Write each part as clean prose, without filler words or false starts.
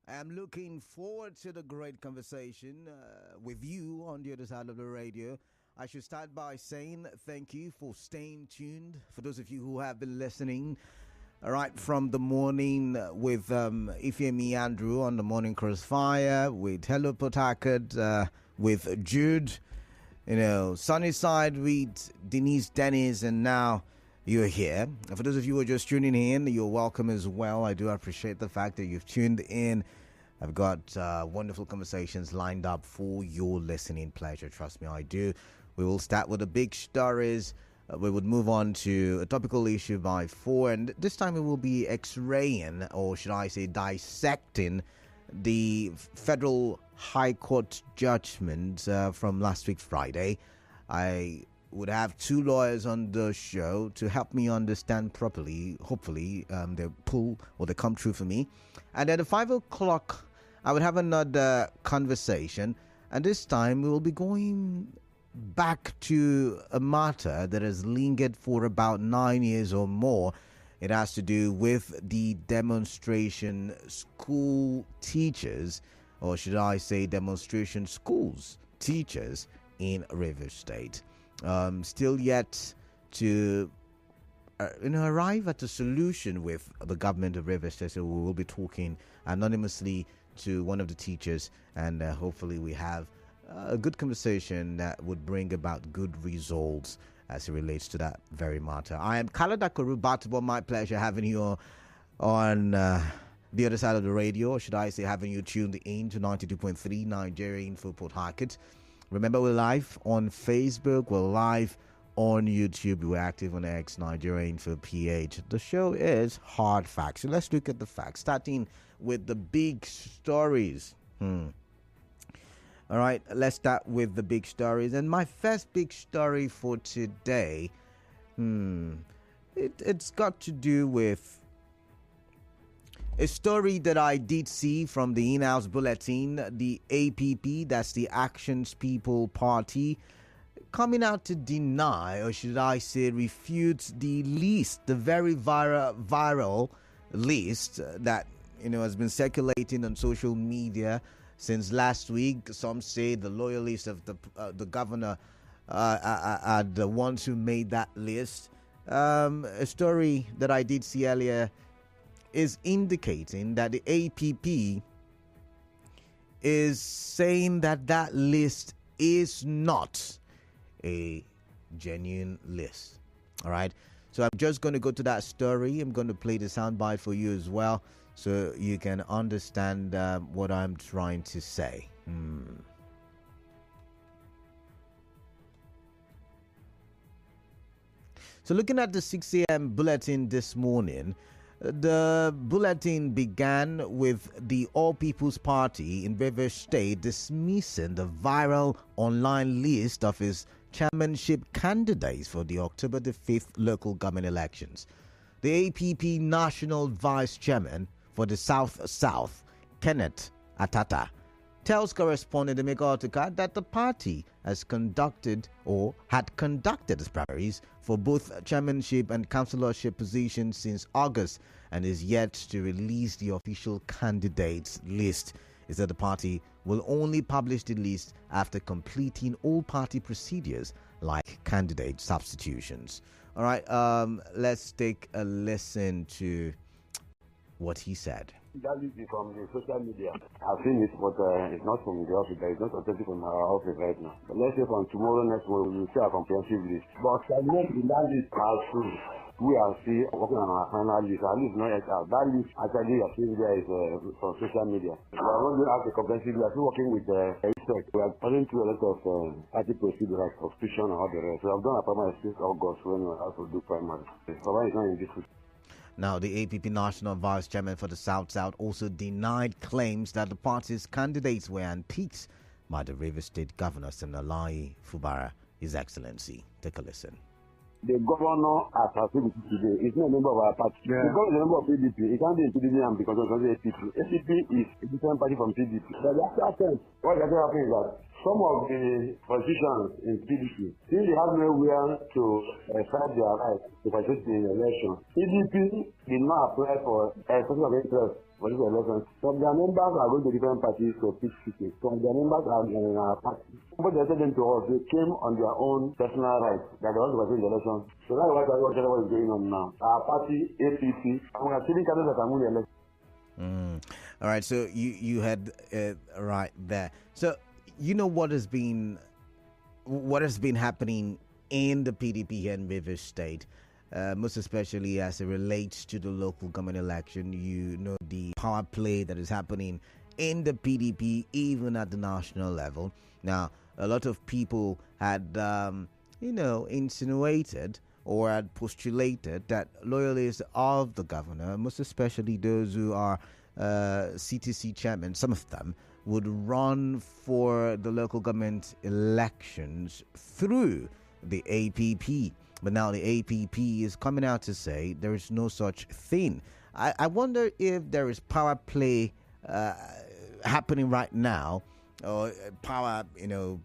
I'm looking forward to the great conversation with you on the other side of the radio. I should start by saying thank you for staying tuned. For those of you who have been listening, all right, from the morning with Ifemi Andrew on the Morning Crossfire, with Hello Port Harcourt, with Jude, Sunnyside with Denise Dennis, and now you're here. And for those of you who are just tuning in, you're welcome as well. I do appreciate the fact that you've tuned in. I've got wonderful conversations lined up for your listening pleasure. Trust me, I do. We will start with the big stories. We would move on to a topical issue by 4. And this time we will be x-raying, or should I say dissecting, the Federal High Court judgment from last week Friday. I would have 2 lawyers on the show to help me understand properly. Hopefully they pull or they come true for me. And at 5 o'clock I would have another conversation, and this time we will be going back to a matter that has lingered for about 9 years or more. It has to do with the demonstration school teachers, or should I say demonstration schools teachers in Rivers State. Still yet to arrive at a solution with the government of Rivers State. So we will be talking anonymously to one of the teachers, and hopefully we have a good conversation that would bring about good results as it relates to that very matter. I am Kalada Kurubatibo. My pleasure having you on the other side of the radio, or should I say having you tuned in to 92.3 Nigeria Info Port Harcourt. Remember, we're live on Facebook, we're live on YouTube, we're active on X, Nigeria Info PH. The show is Hard Facts. So let's look at the facts, starting with the big stories. All right, let's start with the big stories. And my first big story for today, it's got to do with a story that I did see from the in-house bulletin. The APP, that's the Actions People Party, coming out to deny, or should I say refute, the list, the very viral list that has been circulating on social media since last week. Some say the loyalists of the governor are the ones who made that list. A story that I did see earlier is indicating that the APP is saying that list is not a genuine list. All right. So I'm just going to go to that story. I'm going to play the soundbite for you as well, so you can understand what I'm trying to say. So looking at the 6 a.m. bulletin this morning, the bulletin began with the All People's Party in Rivers State dismissing the viral online list of its chairmanship candidates for the October the 5th local government elections. The APP National Vice Chairman for the South, Kenneth Atata, tells correspondent Emeka Otuka that the party has conducted or had conducted its primaries for both chairmanship and councillorship positions since August and is yet to release the official candidates list. Is that the party will only publish the list after completing all party procedures like candidate substitutions. All right, let's take a listen to what he said. That list is from the social media. I've seen it, but it's not from the office. It's not authentic from our office right now. But let's say from tomorrow, next week, we will see a comprehensive list. But I know that list has true. We are still working on our final list. Our list is not yet out. That list actually, I think there is from social media. We are not going to have a comprehensive list. We are still working with research. We are running through a lot of party procedures like substitution and all the rest. We have done a primary since August when we have to do primary. The primary is not in this week. Now, the APP National Vice Chairman for the South also denied claims that the party's candidates were unpicked by the Rivers State Governor, Senalai Fubara, His Excellency. Take a listen. The governor has activity today is not a member of our party. Yeah. The governor is a member of PDP. He can't be in PDP and because of the APP. APP is a different party from PDP. But the after what is happening is that some of the politicians in PDP, since they have nowhere to fight their rights to participate in the election, PDP did not apply for a person of interest for this election. Some of their members are going to different parties to pitch tickets. Some of their members are in our party. But they said them to us, they came on their own personal rights that they want to participate in the election. So that's what is going on now. Our party, APC, we are still candidates that are moving the election. All right, so you had right there. So you know what has been happening in the PDP here in Rivers State, most especially as it relates to the local government election. You know the power play that is happening in the PDP, even at the national level. Now, a lot of people had, insinuated or had postulated that loyalists of the governor, most especially those who are CTC chairmen, some of them, would run for the local government elections through the APP. But now the APP is coming out to say there is no such thing. I wonder if there is power play happening right now, or power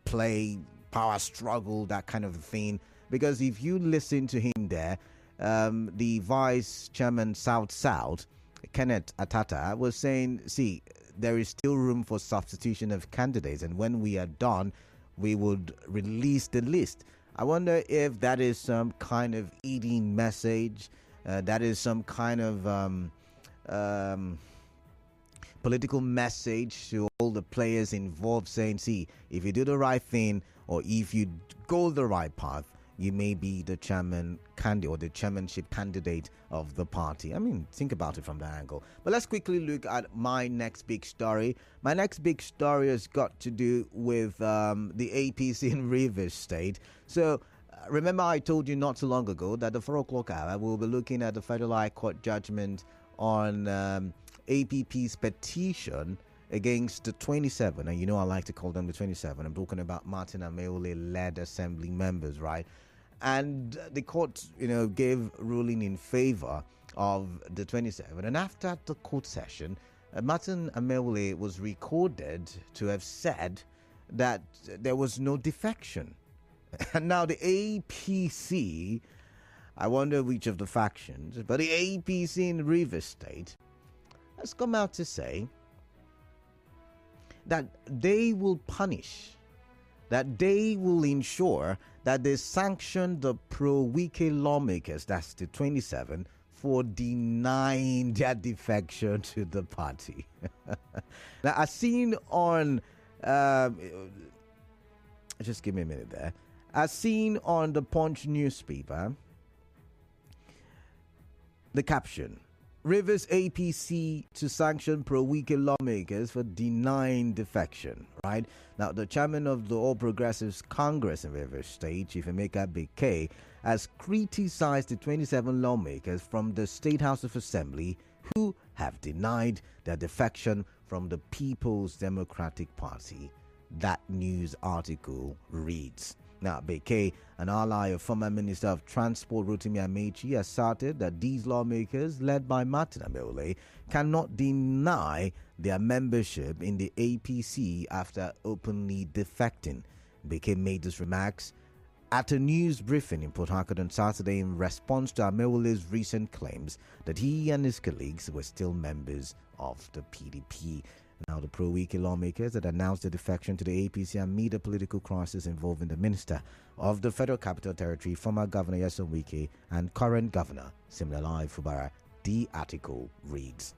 play, power struggle, that kind of thing. Because if you listen to him there, the vice chairman South, Kenneth Atata, was saying, see, there is still room for substitution of candidates, and when we are done, we would release the list. I wonder if that is some kind of eating message, that is some kind of political message to all the players involved, saying, see, if you do the right thing, or if you go the right path, you may be the chairman candidate or the chairmanship candidate of the party. I mean, think about it from that angle. But let's quickly look at my next big story. My next big story has got to do with the APC in Rivers State. So remember I told you not too long ago that the 4 o'clock hour we'll be looking at the Federal High Court judgment on APP's petition against the 27, and you know I like to call them the 27. I'm talking about Martin Ameole-led assembly members, right? And the court, gave ruling in favor of the 27. And after the court session, Martin Ameole was recorded to have said that there was no defection. And now the APC, I wonder which of the factions, but the APC in Rivers State has come out to say that they will punish, that they will ensure that they sanction the Pro-Wike lawmakers, that's the 27, for denying their defection to the party. Now, as seen on, just give me a minute there, as seen on the Punch newspaper, the caption, Rivers APC to sanction Pro-Wike lawmakers for denying defection, right? Now, the chairman of the All Progressives Congress in Rivers State, Chief Emeka Bekay, has criticized the 27 lawmakers from the State House of Assembly who have denied their defection from the People's Democratic Party. That news article reads. Now, Bekay, an ally of former Minister of Transport Rotimi Amechi, asserted that these lawmakers, led by Martin Ameole, cannot deny their membership in the APC after openly defecting. Bekay made these remarks at a news briefing in Port Harcourt on Saturday in response to Ameole's recent claims that he and his colleagues were still members of the PDP. Now, the Pro-Wike lawmakers had announced the defection to the APC amid a political crisis involving the Minister of the Federal Capital Territory, former Governor Nyesom Wike, and current Governor Siminalayi Fubara. The article reads.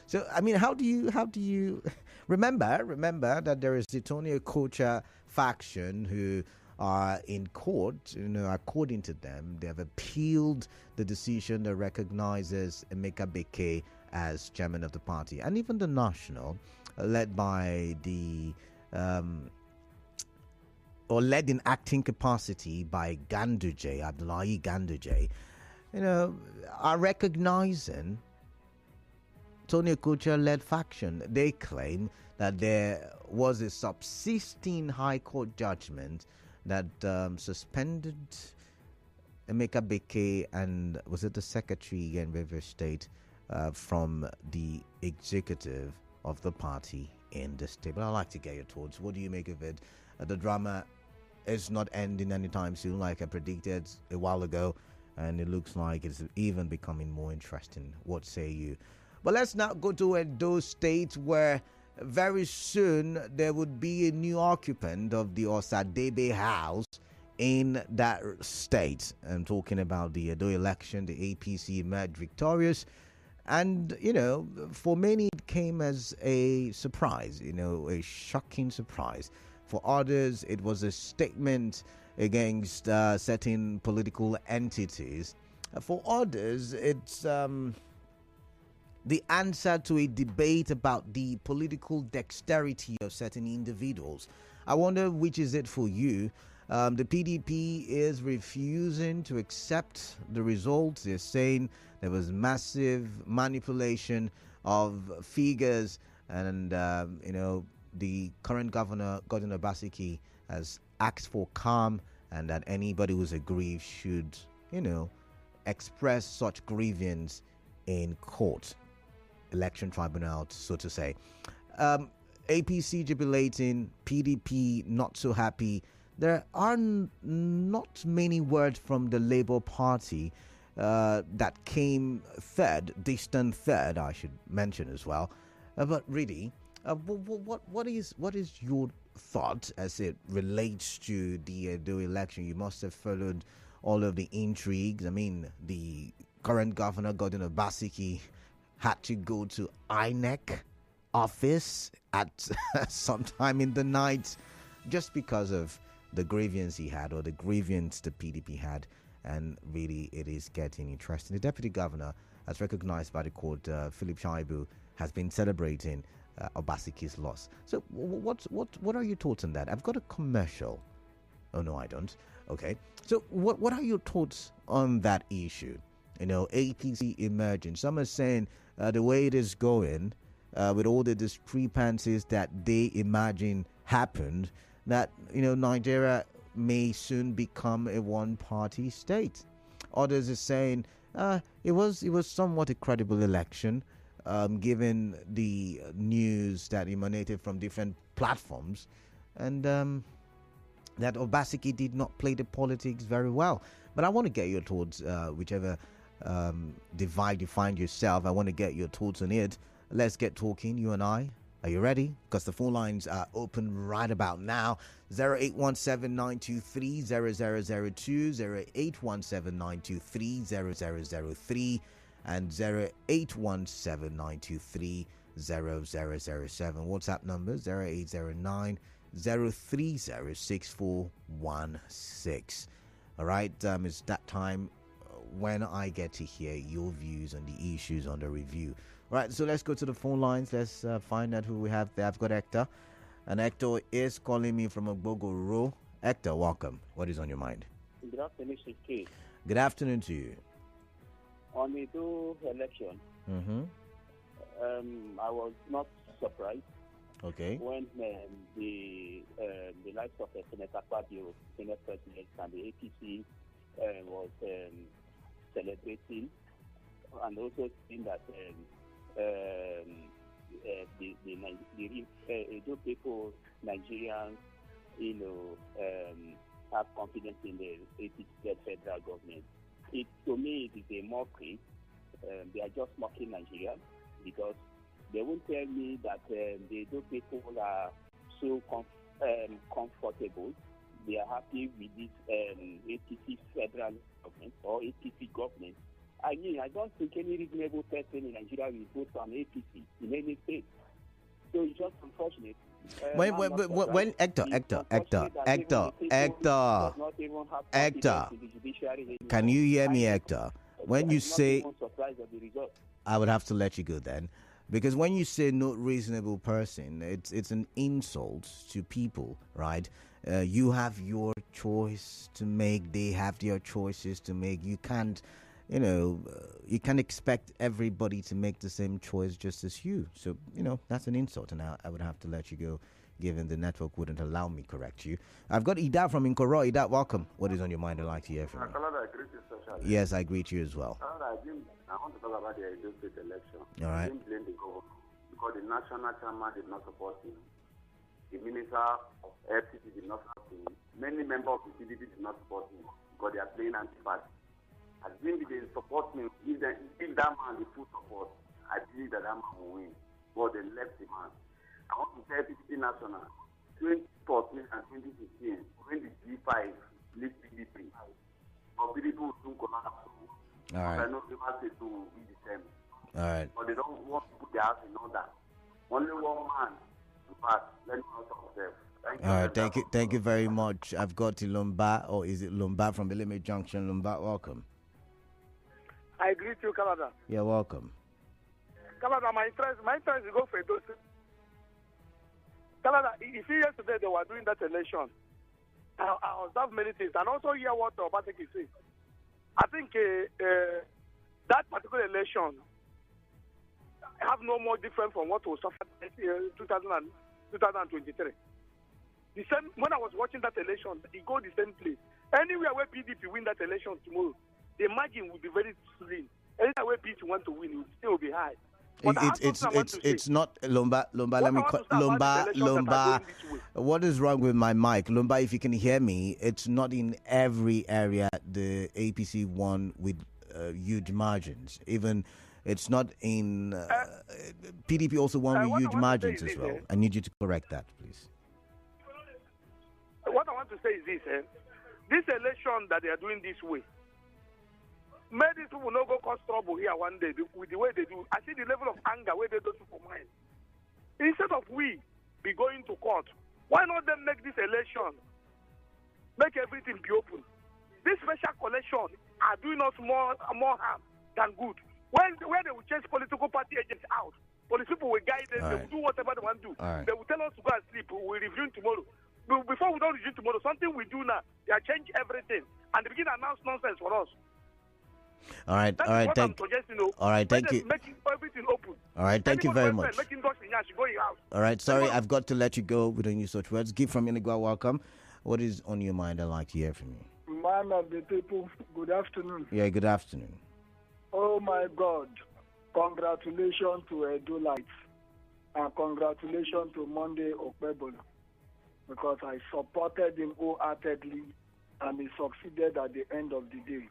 So, I mean, how do you remember that there is the Tony Okocha faction who are in court? According to them, they have appealed the decision that recognizes Emeka Bekay as chairman of the party, and even the National, led by the or led in acting capacity by Abdullahi Ganduje, are recognizing Tony Okocha-led faction. They claim that there was a subsisting High Court judgment that suspended Emeka Bekay and was it the secretary in Rivers State from the executive of the party in the state. But I'd like to get your thoughts. What do you make of it? The drama is not ending anytime soon, like I predicted a while ago, and it looks like it's even becoming more interesting. What say you? But let's now go to those states where very soon there would be a new occupant of the Osadebe house in that state. I'm talking about the Edo election. The APC emerged victorious. And, for many it came as a surprise, a shocking surprise. For others, it was a statement against certain political entities. For others, it's the answer to a debate about the political dexterity of certain individuals. I wonder which is it for you. The PDP is refusing to accept the results. They're saying there was massive manipulation of figures, and the current governor, Godwin Obaseki, has asked for calm, and that anybody who's aggrieved should, express such grievance in court, election tribunal, so to say. APC jubilating, PDP not so happy. There are not many words from the Labour Party that came third, distant third, I should mention as well. But really, what is your thought as it relates to the election? You must have followed all of the intrigues. I mean, the current governor, Godwin Obaseki, had to go to INEC office at some time in the night just because of the grievance he had, or the grievance the PDP had. And really, it is getting interesting. The deputy governor, as recognized by the court, Philip Shaibu, has been celebrating Obaseki's loss. So what are your thoughts on that? I've got a commercial. Oh, no, I don't. Okay. So what are your thoughts on that issue? APC emerging. Some are saying the way it is going, with all the discrepancies that they imagine happened, that Nigeria may soon become a one-party state. Others are saying it was somewhat a credible election, given the news that emanated from different platforms, and that Obaseki did not play the politics very well. But I want to get your thoughts, whichever divide you find yourself. I want to get your thoughts on it. Let's get talking, you and I. Are you ready? Because the phone lines are open right about now. 0817-923-0002, 0817-923-0003, and 0817-923-0007. WhatsApp number 0809-030-6416. All right, it's that time when I get to hear your views on the issues under review. Right, so let's go to the phone lines. Let's find out who we have there. I've got Hector, and Hector is calling me from Ogbogoro. Hector, welcome. What is on your mind? Good afternoon, Shiki. Good afternoon to you. On the election, I was not surprised. Okay. When the likes of Senator Fabio, Senate President, and the APC was celebrating, and also seeing that the people, Nigerians, have confidence in the APC federal government. To me, it is a mockery. They are just mocking Nigerians, because they won't tell me that the people are so comfortable. They are happy with this APC federal government or APC government. I mean, I don't think any reasonable person in Nigeria will vote for an APC in any state. So it's just unfortunate. When Hector, can you hear me, Hector? When you say, I would have to let you go then, because when you say no reasonable person, it's an insult to people, right? You have your choice to make. They have their choices to make. You can't expect everybody to make the same choice just as you. So, that's an insult, and I would have to let you go, given the network wouldn't allow me correct you. I've got Ida from Nkoro. Ida, welcome. What is on your mind? I'd like to hear from you. Yes, I greet you as well. I want to talk about the Edo State election. All right. I didn't blame the governor. because the national chairman did not support him. The minister of FCC did not support him. Many members of the PDP did not support him because they are playing anti-party. I think they support him. If that man the full support, I believe that man will win. But they left the man. I want to tell PDP National, 2014 and 2015, when the G5 left PDP, PDP will soon collapse. All right. I know they must say to be the same. All right. But they don't want to put their house in order. Only one man to pass. Let me not observe. All right, thank you very much. I've got to Lumba, or is it Lumba from Eleme Junction? Lumba, welcome. I greet you, Canada. You're welcome. Canada, my interest is go for those. Canada, you see, yesterday they were doing that election. I observed many things, and also hear what Obatek is saying. I think that particular election have no more different from what was suffered in 2023. The same, when I was watching that election, it go the same place. Anywhere where PDP win that election tomorrow, the margin will be very slim. Anywhere where PDP want to win, it will still be high. It's not Lumba. Let me call Lumba. What is wrong with my mic, Lumba? If you can hear me, it's not in every area the APC won with huge margins. Even it's not in PDP also won with huge margins as well. I need you to correct that, please. What I want to say is this: this election that they are doing this way. Many people will not go cause trouble here one day with the way they do. I see the level of anger where they do for mine. Instead of we be going to court, why not then make this election, make everything be open? This special collection are doing us more harm than good. When they will chase political party agents out, police people will guide them, they will do whatever they want to do. They will tell us to go and sleep, we will review tomorrow. Before we don't review tomorrow, something we do now, they are change everything and they begin to announce nonsense for us. All right, thank you. Making everything open. All right, thank you very much. All right, sorry, I've got to let you go. We don't use such words. Give from Inigua, welcome. What is on your mind? I'd like to hear from you. Man of the people, good afternoon. Yeah, good afternoon. Oh my God, congratulations to Edo Lights and congratulations to Monday Okpebolo because I supported him wholeheartedly and he succeeded at the end of the day.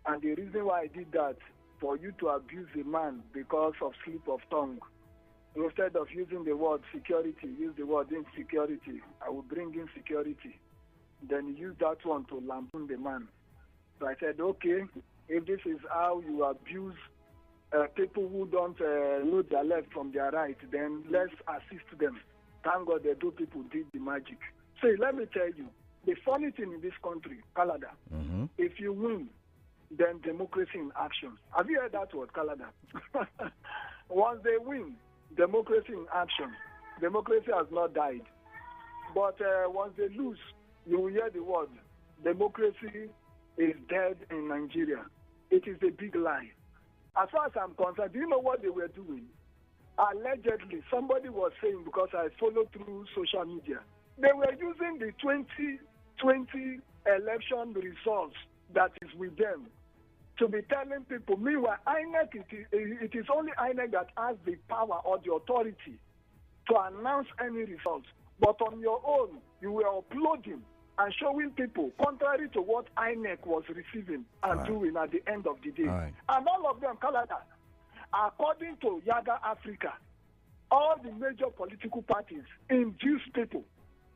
And the reason why I did that, for you to abuse a man because of slip of tongue, instead of using the word security, use the word insecurity. I will bring insecurity. Then use that one to lampoon the man. So I said, okay, if this is how you abuse people who don't know their left from their right, then let's assist them. Thank God the two people did the magic. So let me tell you, the funny thing in this country, Canada, if you win, then democracy in action. Have you heard that word, Canada? Once they win, democracy in action. Democracy has not died. But once they lose, you will hear the word, democracy is dead in Nigeria. It is a big lie. As far as I'm concerned, do you know what they were doing? Allegedly, somebody was saying, because I follow through social media, they were using the 2020 election results that is with them to be telling people, meanwhile, INEC, it is only INEC that has the power or the authority to announce any results. But on your own, you were uploading and showing people, contrary to what INEC was receiving and doing at the end of the day. And all of them, Canada, according to Yaga Africa, all the major political parties induce people,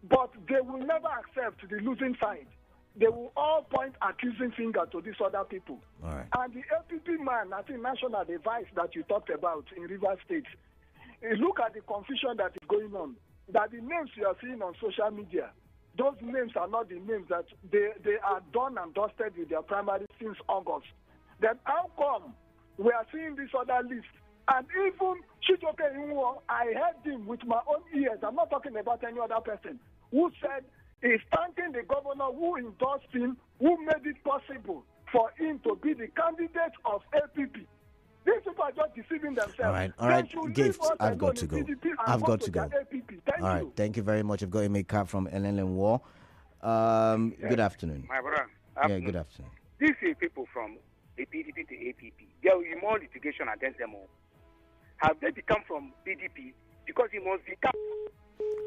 but they will never accept the losing side. They will all point accusing finger to these other people. And the LPP man, I think national device that you talked about in Rivers State, look at the confusion that is going on. That the names you are seeing on social media, those names are not the names that they are done and dusted with their primary since August. Then how come we are seeing this other list? And even Chitoke Inwo, I heard him with my own ears. I'm not talking about any other person who said he's thanking the governor who endorsed him, who made it possible for him to be the candidate of APP. These people are just deceiving themselves. All right. Gifts, I've got to go. I've got to go. All right, thank you very much. I've got a make up from Ellen War. Good afternoon. My brother. Yeah, good afternoon. These are people from the PDP to APP. There will be more litigation against them all. have they become from PDP? Because he must become.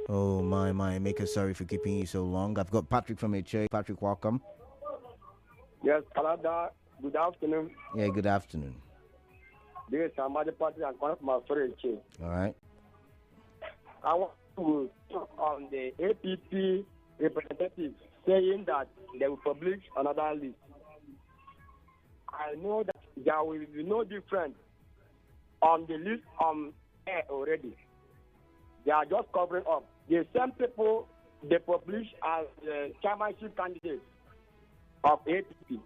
Oh, my. Maker, sorry for keeping you so long. I've got Patrick from HA. Patrick, welcome. Yes, Canada. Good afternoon. Yeah, good afternoon. This is Amadi Patrick. I'm calling from my friend HA. All right. I want to talk on the APP representatives saying that they will publish another list. I know that there will be no difference on the list on air already. They are just covering up. The same people they publish as the chairmanship candidates of APP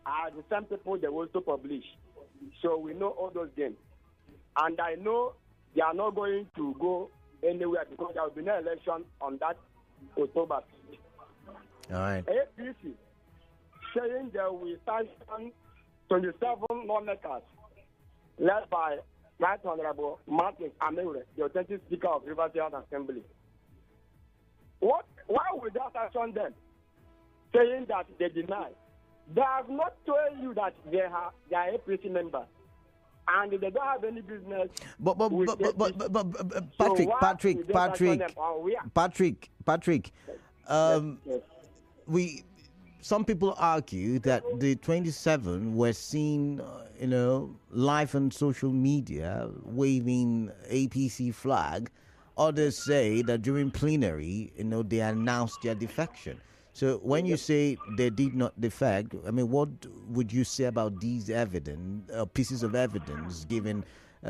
are the same people they also publish. So we know all those games. And I know they are not going to go anywhere because there will be no election on that October. All right. APC saying they will sanction 27 lawmakers led by Right Honorable Martin Amewure, the authentic Speaker of Rivers State Assembly. Why would they sanction them? Saying that they deny. They have not told you that they are APC members. And they don't have any business. But Patrick, some people argue that the 27 were seen, live on social media waving APC flag. Others say that during plenary, they announced their defection. So when you say they did not defect, I mean, what would you say about these pieces of evidence given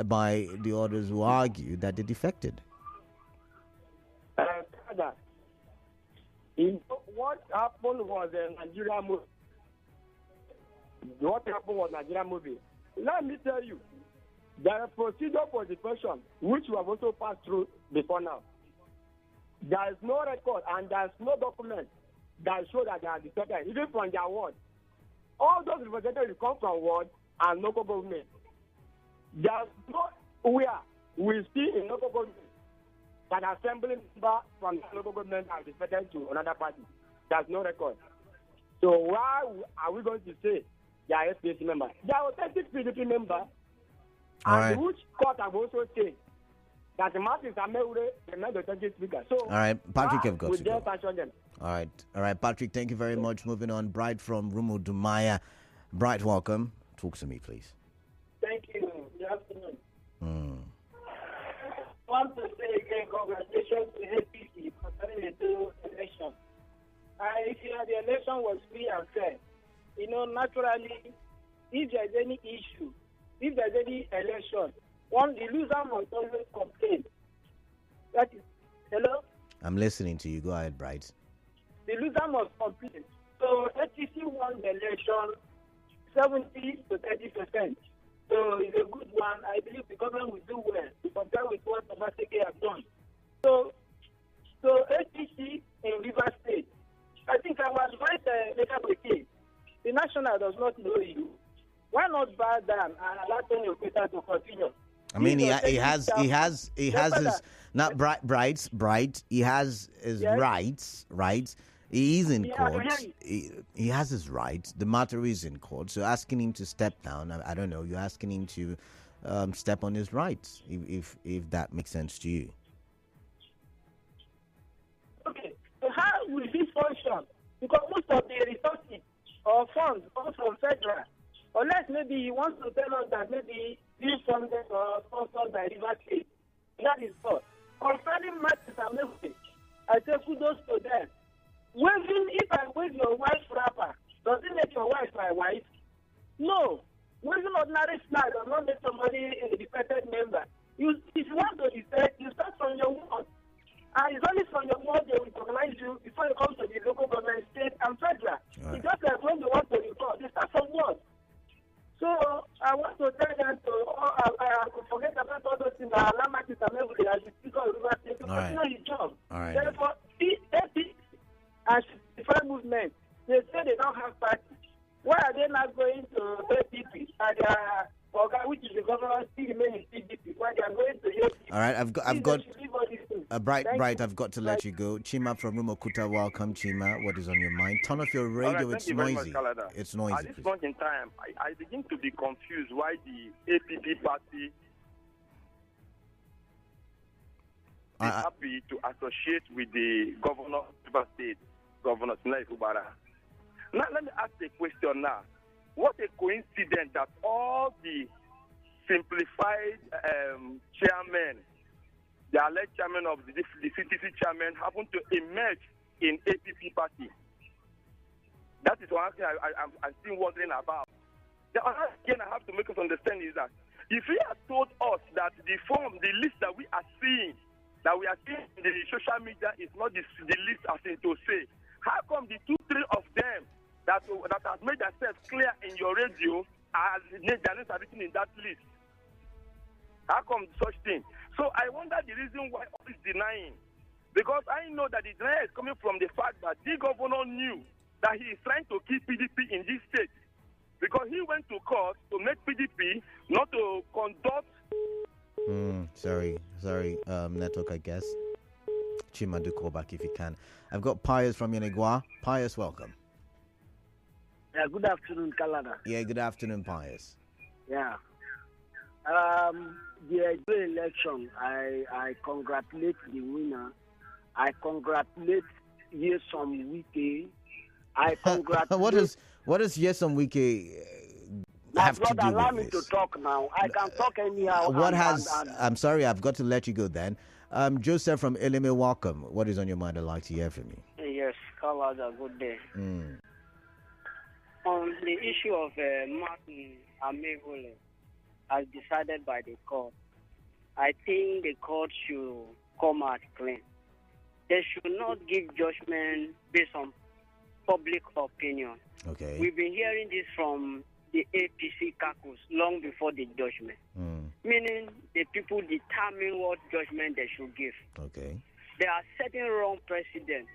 by the others who argue that they defected? What happened was a Nigerian movie. Nigerian movie. Let me tell you, there is procedure for defection, which we have also passed through before now. There is no record and there is no document that show that they are defected, even from their ward. All those representatives come from ward and local government. There is nowhere we see in local government that assembly member from the local government are defected to another party. There's no record. So why are we going to say they are SPC members? They are authentic PDP members. And which court have also said that the Martin Amewure is not the authentic speaker. So all right, Patrick, I've got to go. Them? All right, Patrick, thank you very much. Moving on, Bright from Rumo Dumaya. Bright, welcome. Talk to me, please. Thank you. Good afternoon. I want to say again, congratulations to APC concerning the two elections. If the election was free and fair, naturally, if there's any issue, if there's any election, the loser must always complain. That is, hello? I'm listening to you. Go ahead, Bright. The loser must complain. So APC won the election 70 to 30%. So it's a good one. I believe the government will do well to compare with what Obaseki has done. So APC in Rivers State, I think I was right later. The national does not know you. Why not bow down and allow Tony Okweta to continue? I mean, he has his not bright. He has his rights, right? He is in court. He has his rights. The matter is in court. So asking him to step down, I don't know. You're asking him to step on his rights, if that makes sense to you. Okay. So how will this function? Because most of the resources or funds come from federal. Unless maybe he wants to tell us that maybe these funded or sponsored by River State. That is all. Concerning Martin Amewure, I say kudos to them. If I wave your wife's wrapper, does it make your wife my wife? No. Waving ordinary flag does not make somebody a defected member. If you want to defect, you start from your ward. And it's only from your ward they will recognize you before you come to the local government, state, and federal. Right. It's just like when they want to report, they start from ward. So I want to tell them I forget about all those things. I allow Martin Amewure as the Speaker of Rivers State to continue his job. All right. Therefore, APC and the movement, they say they don't have party. Why are they not going to APC and which is the governor still remain in PDP? Why they are going to APC? All right, I've got Bright. I've got to let you go. Chima from Rumokuta, welcome, Chima. What is on your mind? Turn off your radio. It's noisy. It's noisy. At this point in time, I begin to be confused why the APP party happy to associate with the governor of River State, Governor Sinai Fubara. Now, let me ask a question now. What a coincidence that all the simplified chairmen, the alleged chairman of the CTC chairman, happen to emerge in APC party. That is one thing I'm still wondering about. The other thing I have to make us understand is that if he had told us that the list that we are seeing in the social media is not the list as in to say, how come the 2-3 of them that has made themselves clear in your radio are written in that list? How come such thing? So I wonder the reason why all is denying. Because I know that the denial is coming from the fact that the governor knew that he is trying to keep PDP in this state. Because he went to court to make PDP not to conduct. Sorry, network, I guess. Chima, do call back if you can. I've got Pius from Yanagua. Pius, welcome. Yeah, good afternoon, Canada. Yeah, good afternoon, Pius. Yeah. The election, I congratulate the winner. I congratulate Yesom Wike. I congratulate. What does Yesom Wike have to do allow with me this? to talk now. I can talk anyhow. I'm sorry, I've got to let you go then. Joseph from Elime, welcome. What is on your mind? I'd like to hear from you. Yes, Canada, good day. On the issue of Martin Amehule, as decided by the court, I think the court should come out clean. They should not give judgment based on public opinion. Okay. We've been hearing this from the APC caucus long before the judgment. Meaning the people determine what judgment they should give. Okay. There are setting wrong precedents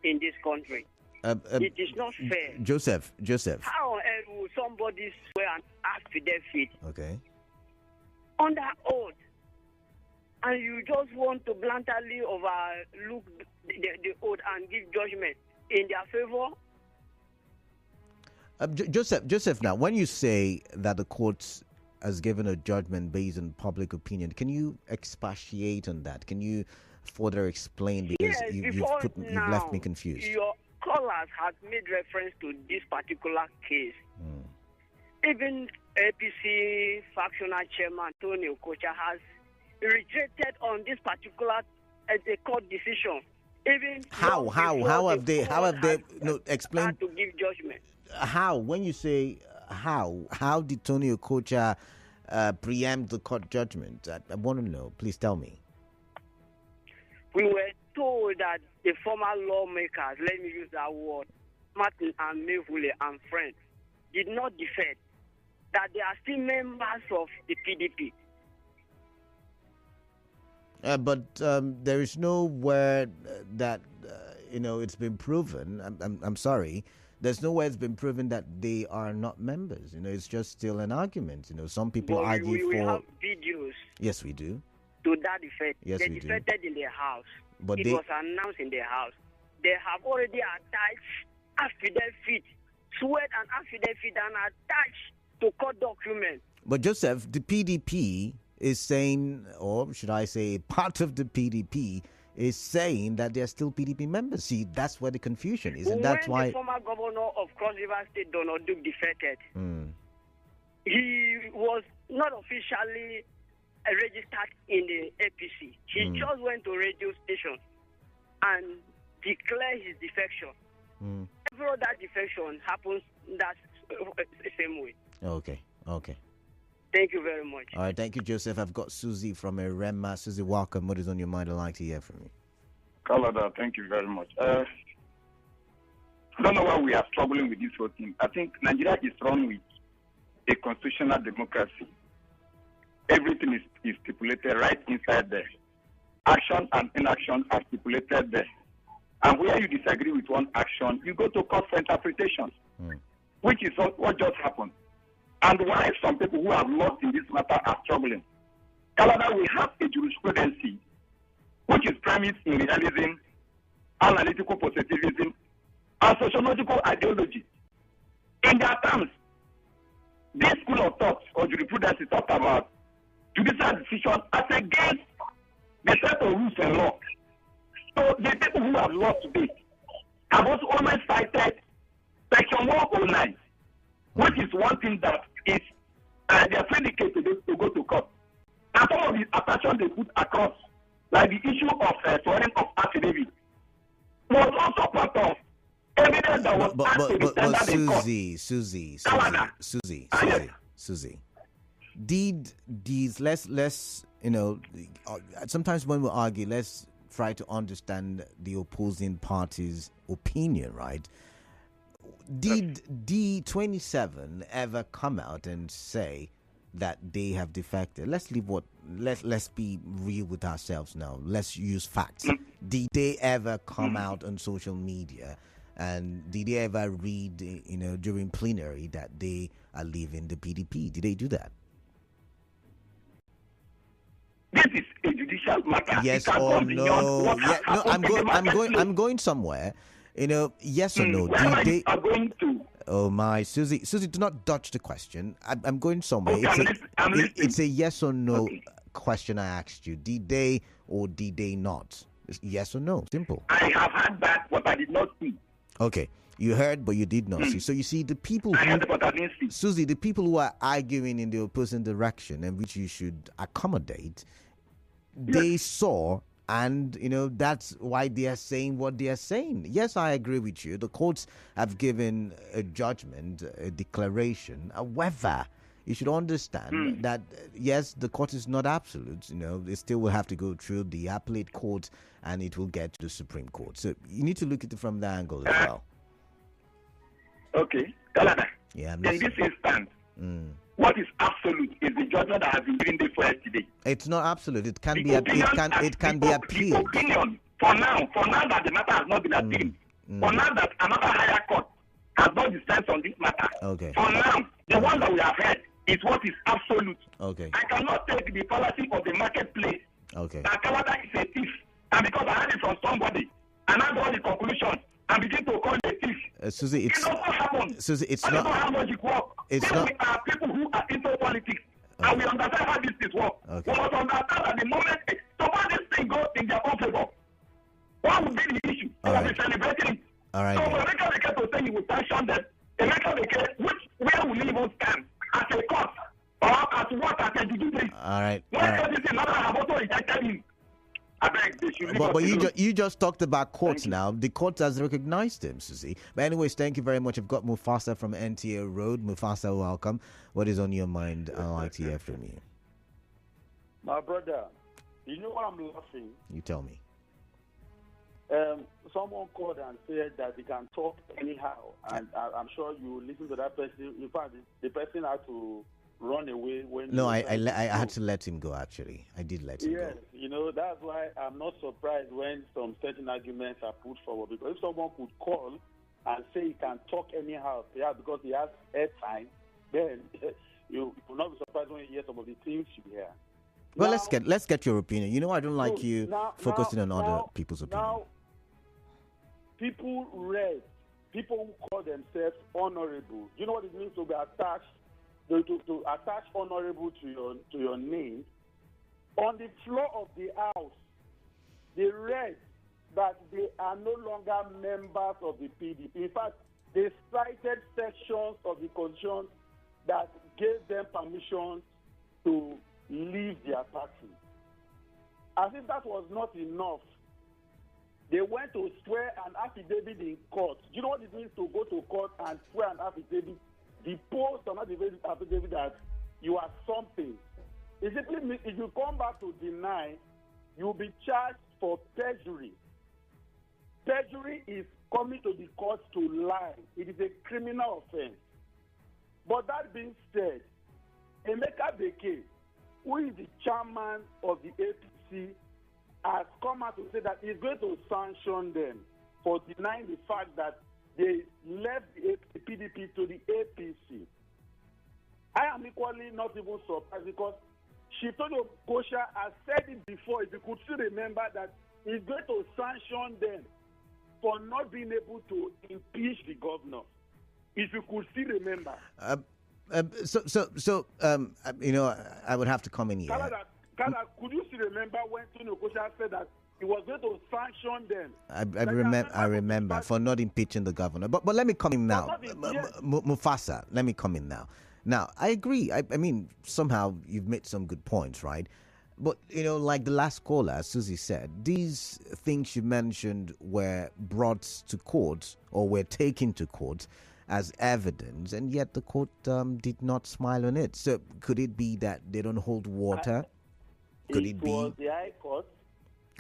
in this country. It is not fair. Joseph. How on earth will somebody swear an affidavit Okay. under oath, and you just want to bluntly overlook the oath and give judgment in their favor? Joseph, now, when you say that the court has given a judgment based on public opinion, can you expatiate on that? Can you further explain? Because Yes, you've left me confused. Your callers have made reference to this particular case. Even APC factional chairman Tony Okocha has rejected on this particular court decision. Even how have they explained to give judgment? How, when you say how did Tony Okocha preempt the court judgment? I want to know. Please tell me. We were told that the former lawmakers, let me use that word, Martin and Mevule and friends, did not defend, that they are still members of the PDP. But there is nowhere that it's been proven. I'm sorry. There's nowhere it's been proven that they are not members. It's just still an argument. Some people argue we for. have videos. Yes, we do. To that effect. Yes, they we do. defended in their house. But it was announced in their house. They have already attached affidavit, swear and affidavit, and attached to court documents. But Joseph, the PDP is saying, or should I say, part of the PDP is saying that they're still PDP members. See, that's where the confusion is, and that's why the former governor of Cross River State, Donald Duke, defected, he was not officially registered in the APC. He just went to radio station and declared his defection. Every other defection happens that same way. Okay. Thank you very much. All right, thank you, Joseph. I've got Susie from Erema. Susie, welcome. What is on your mind? I'd like to hear from you. Kalada, thank you very much. I don't know why we are struggling with this whole thing. I think Nigeria is run with a constitutional democracy. Everything is stipulated right inside there. Action and inaction are stipulated there. And where you disagree with one action, you go to court for interpretation, which is what just happened. And why some people who have lost in this matter are struggling. Canada, we have a jurisprudence which is premised in realism, analytical positivism, and sociological ideology. In their terms, this school of thought or jurisprudence talked about judicial decision as against the set of rules and law. So the people who have lost today have also always cited Section 109, which is one thing that is they are syndicate to go to court. And some of the assertions they put across, like the issue of swearing of affidavit, was also part of evidence that was asked to be tendered in court. Susie, did these let's sometimes when we argue, let's try to understand the opposing party's opinion, right? Did D27 ever come out and say that they have defected? Let's be real with ourselves now. Let's use facts. Did they ever come out on social media, and did they ever read during plenary that they are leaving the PDP? Did they do that? This is a judicial matter. Yes or no? Yeah, no, I'm going somewhere. Yes or no? Where you are going to? Oh my, Susie, do not dodge the question. I'm going somewhere. Okay, it's a yes or no question I asked you. Did they or did they not? It's yes or no. Simple. I have heard that, but I did not see. Okay. You heard, but you did not see. So you see, the people Susie, the people who are arguing in the opposing direction and which you should accommodate, they saw, and that's why they are saying what they are saying. Yes, I agree with you. The courts have given a judgment, a declaration. However, you should understand that yes, the court is not absolute. They still will have to go through the appellate court, and it will get to the Supreme Court. So you need to look at it from that angle as well. Okay, Canada. Yeah, in this instance, what is absolute is the judgment that has been given before yesterday. It's not absolute. It can be appealed. Opinion for now that the matter has not been appealed. For now that another higher court has not decided on this matter. Okay. For now, the one that we have heard is what is absolute. Okay. I cannot take the policy of the marketplace. Okay. That Canada is a thief, and because I heard it from somebody, and I draw the conclusion and begin to call the thief. Susie, it's not happen. Susie, it's I not. don't know how logic works. It's not. We are people who are into politics, and we understand how this is work. Okay. We must understand that the moment someone this thing goes in their own favor, what would be the issue? They will be celebrating it. All right. So when Emeka Beke to say he will sanction them, Emeka Beke, where will he even stand? As a court or as what? As a judiciary? All right. When this another have also rejected him. But you just talked about courts now. The court has recognized him, Susie. But anyways, thank you very much. I've got Mufasa from NTA Road. Mufasa, welcome. What is on your mind? I'd like to hear from you. My brother, you know why I'm laughing? You tell me. Someone called and said that they can talk anyhow. And I'm sure you listen to that person. In fact, the person had to run away when. No, I had to let him go. Actually, I did let him go. Yes, that's why I'm not surprised when some certain arguments are put forward. Because if someone could call and say he can talk anyhow, because he has airtime, then you will not be surprised when you hear some of the things you hear. Well, let's get your opinion. I don't like you focusing on other people's opinion. Now, people who call themselves honorable. You know what it means to be attached. To attach honorable to your name. On the floor of the house, they read that they are no longer members of the PDP. In fact, they cited sections of the constitution that gave them permission to leave their party. As if that was not enough, they went to swear an affidavit in court. Do you know what it means to go to court and swear an affidavit? The post on affidavit that you are something. It simply means if you come back to deny, you'll be charged for perjury. Perjury is coming to the court to lie. It is a criminal offense. But that being said, Emeka Beke, who is the chairman of the APC, has come out to say that he's going to sanction them for denying the fact that they left the PDP to the APC. I am equally not even surprised because Shitodo Kosha has said it before. If you could still remember that he's going to sanction them for not being able to impeach the governor. If you could still remember. I would have to come in here. Canada, could you still remember when Tony Okocha said that he was going to sanction them? I remember for not impeaching the governor. But let me come in now. Mufasa, let me come in now. Now, I agree. I mean, somehow you've made some good points, right? But, like the last caller, Susie said, these things you mentioned were brought to court or were taken to court as evidence, and yet the court did not smile on it. So could it be that they don't hold water? Could it be? Was the High Court.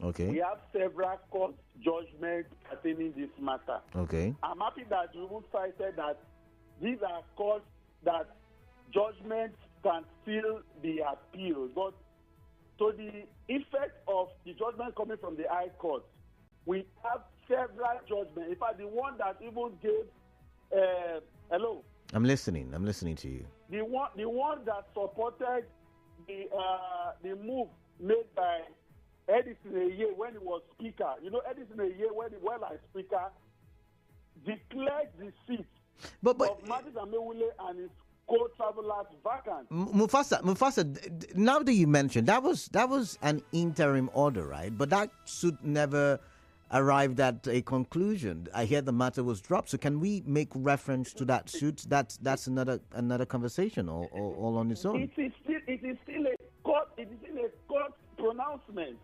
Okay. We have several court judgments pertaining this matter. Okay. I'm happy that you cited that these are courts that judgments can still be appealed. But to the effect of the judgment coming from the High Court, we have several judgments. In fact, the one that even gave, hello? I'm listening to you. The one that supported the move made by Edison Eye when he was speaker. Edison Eye, when as speaker, declared the seat of Martin Amewule and his co-travelers vacant. Mufasa, now that you mentioned, that was an interim order, right? But that suit never arrived at a conclusion. I hear the matter was dropped. So can we make reference to that suit? That's another conversation all on its own. It is still a court. It is still a court pronouncement.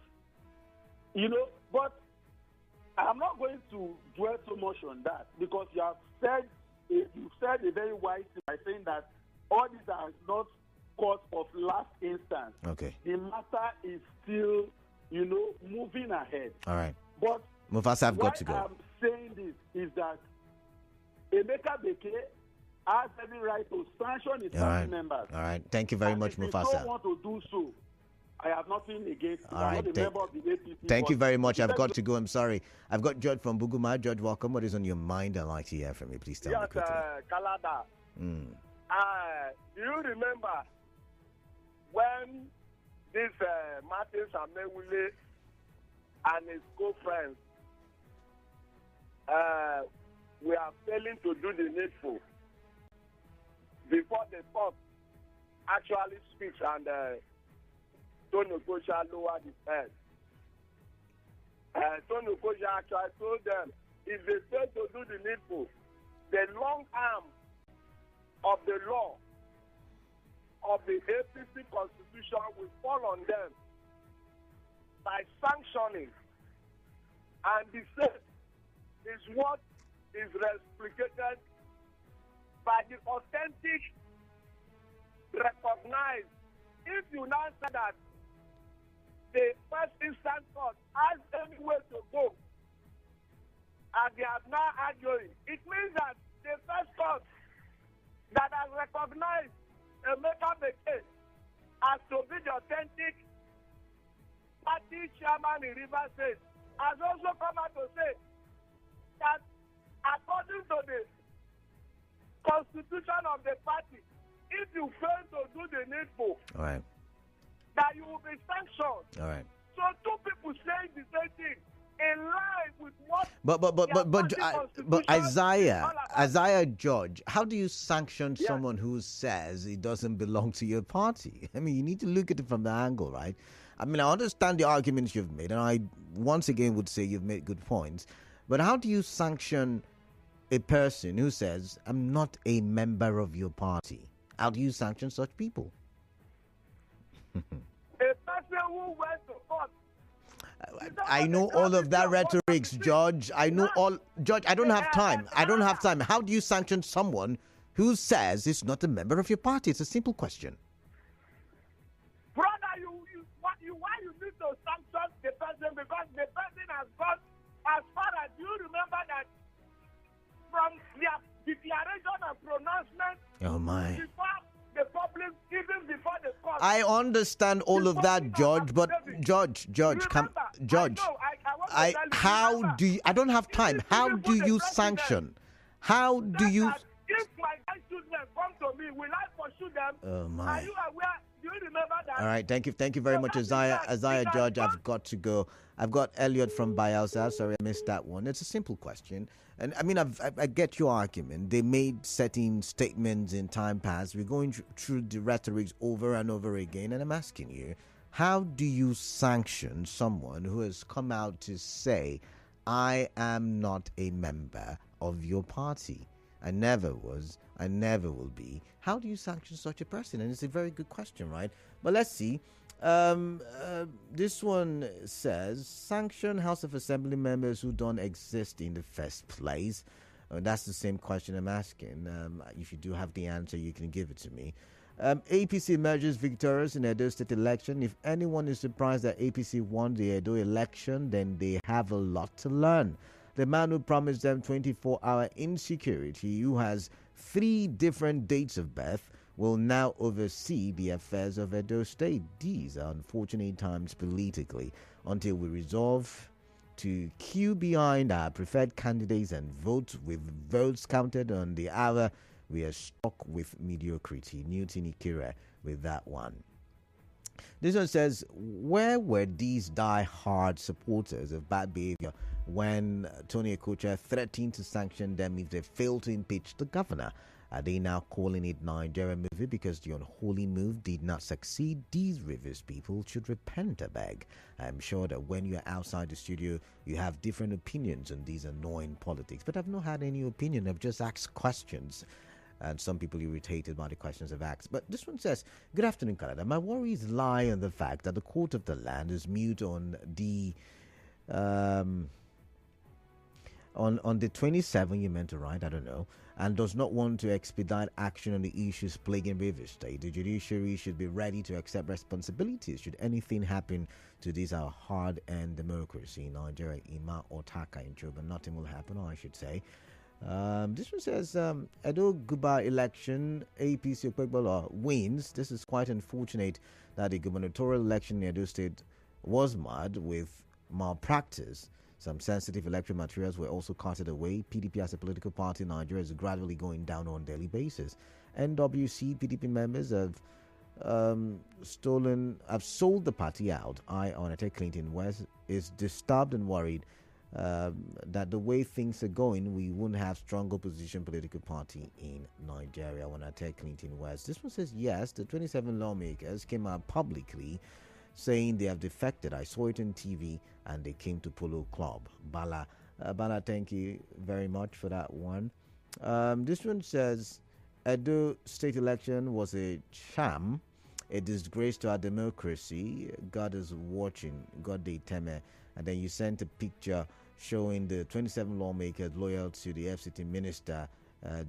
But I'm not going to dwell so much on that because you said a very wise thing by saying that all these are not courts of last instance. Okay. The matter is still, moving ahead. All right. But Mufasa, I've got to go. I'm saying this is that Emeka Beke has every right to sanction his family members. All right. Thank you very much, Mufasa. If they don't want to do so, I have nothing against it. All right. I'm not a member of the APC. Thank you very much. I've got to go. I'm sorry. I've got George from Buguma. George, welcome. What is on your mind? I'd like to hear from you. Please tell me quickly. Yes, Kalada. Do you remember when this Martin Amewule and his co-friends were failing to do the needful before the court actually speaks and Tony Okocha lowered his head? Tony Okocha actually told them if they fail to do the needful, the long arm of the law of the APC constitution will fall on them by sanctioning, and the same is what is replicated by the authentic, recognized. If you now say that the first instance court has any way to go, and they are now arguing, it means that the first court that has recognized Emeka Beke as to be the authentic party chairman in Rivers State has also come out to say that according to the constitution of the party, if you fail to do the needful, all right, that you will be sanctioned. All right. So two people saying the same thing in line with what. But Isaiah George, how do you sanction someone who says he doesn't belong to your party? I mean, you need to look at it from the angle, right? I mean, I understand the arguments you've made, and I once again would say you've made good points. But how do you sanction a person who says, I'm not a member of your party? How do you sanction such people? A person who went to court. I know all of that rhetorics, George. George, I don't have time. How do you sanction someone who says it's not a member of your party? It's a simple question. Brother, why you need to sanction the person? Because the person has gone as far as you remember that from their declaration and pronouncement. Oh my. Before the public, even before the court. I understand all of that, George, but George, I don't have time. How do you sanction? How do you? If my children come to me, will I pursue them? Oh my. Are you aware? Do you remember that? All right, thank you very much, Isaiah George. I've got to go. I've got Elliot from Bayelsa. Sorry, I missed that one. It's a simple question, and I mean, I get your argument. They made certain statements in time past. We're going through the rhetorics over and over again, and I'm asking you, How do you sanction someone who has come out to say, I am not a member of your party? I never was. I never will be. How do you sanction such a person? And it's a very good question, right? But let's see. This one says, sanction House of Assembly members who don't exist in the first place. That's the same question I'm asking. If you do have the answer, you can give it to me. APC emerges victorious in Edo State election. If anyone is surprised that APC won the Edo election, then they have a lot to learn. The man who promised them 24-hour insecurity, who has 3 different dates of birth, will now oversee the affairs of Edo State. These are unfortunate times politically. Until we resolve to queue behind our preferred candidates and vote with votes counted on the hour, we are stuck with mediocrity. Newton Ikira with that one. This one says, where were these die-hard supporters of bad behavior when Tony Akocha threatened to sanction them if they failed to impeach the governor? Are they now calling it Nigeria movie because the unholy move did not succeed? These Rivers people should repent, I beg. I'm sure that when you're outside the studio, you have different opinions on these annoying politics. But I've not had any opinion. I've just asked questions. And some people irritated by the questions I've asked. But this one says, good afternoon, Canada. My worries lie on the fact that the court of the land is mute on the... On the 27th, you meant to write, I don't know, and does not want to expedite action on the issues plaguing River State. The judiciary should be ready to accept responsibilities should anything happen to this our hard-earned democracy in Nigeria, Ima or Taka in Joba. Nothing will happen, or I should say. This one says, Edo Guba election, APC Okpekbola wins. This is quite unfortunate that the gubernatorial election in Edo State was marred with malpractice. Some sensitive electoral materials were also carted away. PDP as a political party in Nigeria is gradually going down on a daily basis. NWC PDP members have sold the party out. I, Onate Clinton West, is disturbed and worried that the way things are going, we won't have strong opposition political party in Nigeria. Onate Clinton West. This one says, yes, the 27 lawmakers came out publicly saying they have defected. I saw it on TV and they came to Polo Club. Bala, thank you very much for that one. This one says, Edo State election was a sham, a disgrace to our democracy. God is watching. God they teme. And then you sent a picture showing the 27 lawmakers loyal to the FCT minister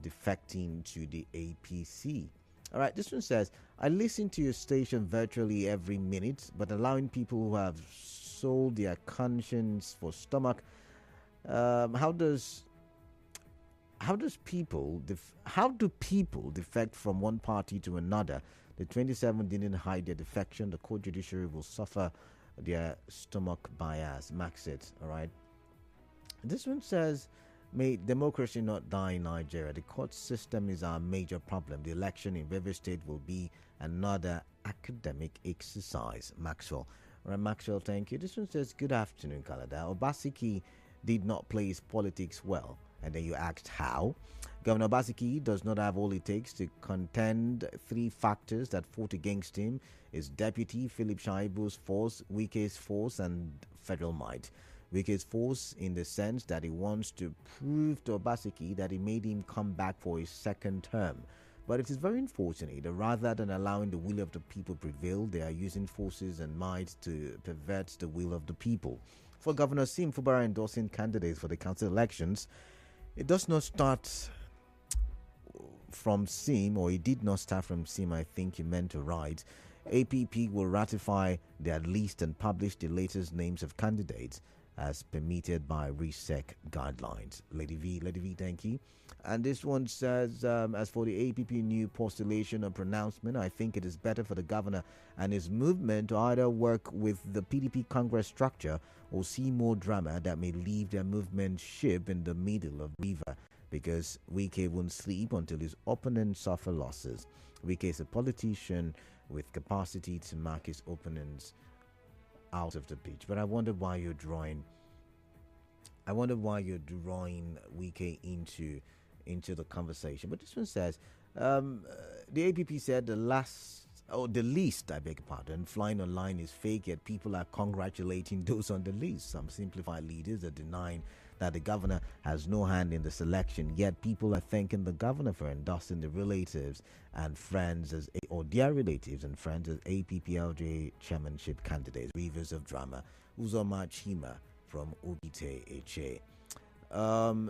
defecting to the APC. All right, this one says, I listen to your station virtually every minute, but allowing people who have sold their conscience for stomach, how do people defect from one party to another? The 27 didn't hide their defection. The court judiciary will suffer their stomach bias. Max it. All right. This one says, may democracy not die in Nigeria. The court system is our major problem. The election in River State will be another academic exercise. Maxwell. All right, Maxwell, thank you. This one says, good afternoon, Canada. Obaseki did not play his politics well. And then you asked how. Governor Obaseki does not have all it takes to contend 3 factors that fought against him: his deputy, Philip Shaibu's force, Wike's force, and federal might. Wike's force in the sense that he wants to prove to Obaseki that he made him come back for his second term. But it is very unfortunate that rather than allowing the will of the people prevail, they are using forces and might to pervert the will of the people. For Governor Sim Fubara endorsing candidates for the council elections, it does not start from Sim, or it did not start from Sim, I think you meant to write. APP will ratify their list and publish the latest names of candidates as permitted by RESEC guidelines. Lady V, thank you. And this one says, as for the APP new postulation or pronouncement, I think it is better for the governor and his movement to either work with the PDP Congress structure or see more drama that may leave their movement ship in the middle of the river, because Wike won't sleep until his opponents suffer losses. Wike is a politician with capacity to mark his opponents out of the pitch. But I wonder why you're drawing Wike into the conversation. But this one says, the APP said the last the list, I beg your pardon, flying online is fake, yet people are congratulating those on the list. Some simplified leaders are denying that the governor has no hand in the selection, yet people are thanking the governor for endorsing the relatives and friends or their relatives and friends as APPLJ chairmanship candidates. Rivers of drama. Uzoma Chima from Obite Eche.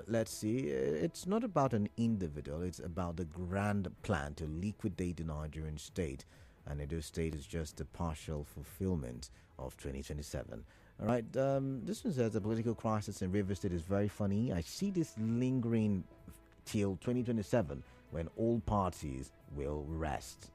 Let's see. It's not about an individual. It's about the grand plan to liquidate the Nigerian state. And Edo State is just a partial fulfillment of 2027. All right. This one says the political crisis in River State is very funny. I see this lingering till 2027 when all parties will rest.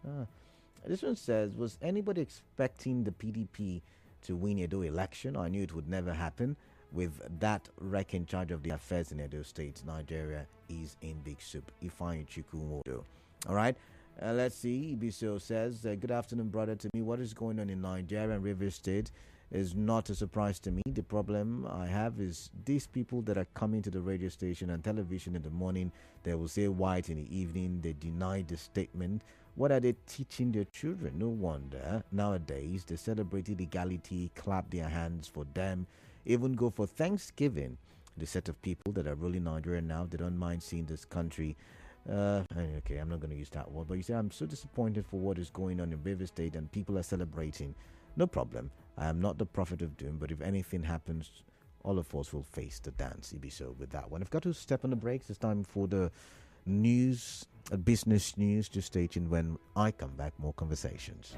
This one says, was anybody expecting the PDP to win Edo election? I knew it would never happen. With that wreck in charge of the affairs in Edo State, Nigeria is in big soup. Ifeanyi Chukwumodo. All right. Let's see. Ibiso says, good afternoon, brother. To me, what is going on in Nigeria and River State is not a surprise to me. The problem I have is these people that are coming to the radio station and television in the morning, they will say white in the evening. They deny the statement. What are they teaching their children? No wonder nowadays they celebrate illegality, clap their hands for them, even go for Thanksgiving. The set of people that are ruling Nigeria now, they don't mind seeing this country. Okay, I'm not going to use that word, but you say, I'm so disappointed for what is going on in River State and people are celebrating. No problem. I am not the prophet of doom, but if anything happens, all of us will face the dance. So with that one, I've got to step on the brakes. It's time for the news, business news. Just stay tuned. When I come back, more conversations.